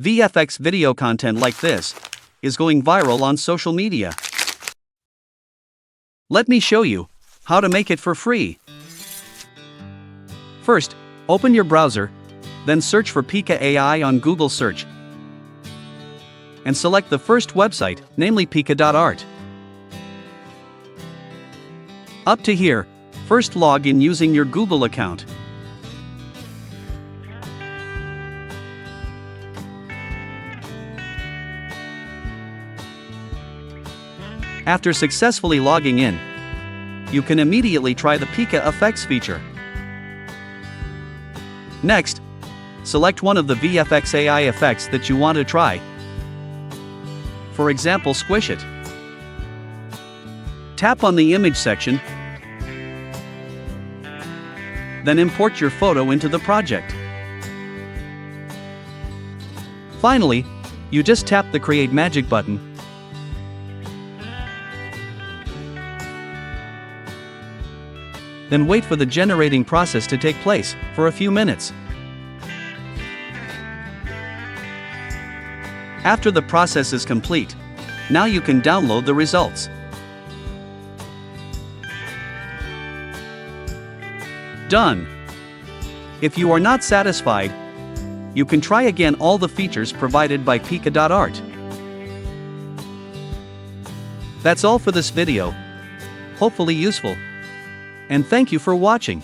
VFX video content like this is going viral on social media. Let me show you how to make it for free. First, open your browser, then search for Pika.AI on Google search, and select the first website, namely pika.art. Up to here, first log in using your Google account. After successfully logging in, you can immediately try the Pika effects feature. Next, select one of the VFX AI effects that you want to try. For example, squish it. Tap on the image section, then import your photo into the project. Finally, you just tap the Create Magic button. Then wait for the generating process to take place for a few minutes. After the process is complete, now you can download the results. Done. If you are not satisfied, you can try again all the features provided by pika.art. That's all for this video. Hopefully useful. And thank you for watching.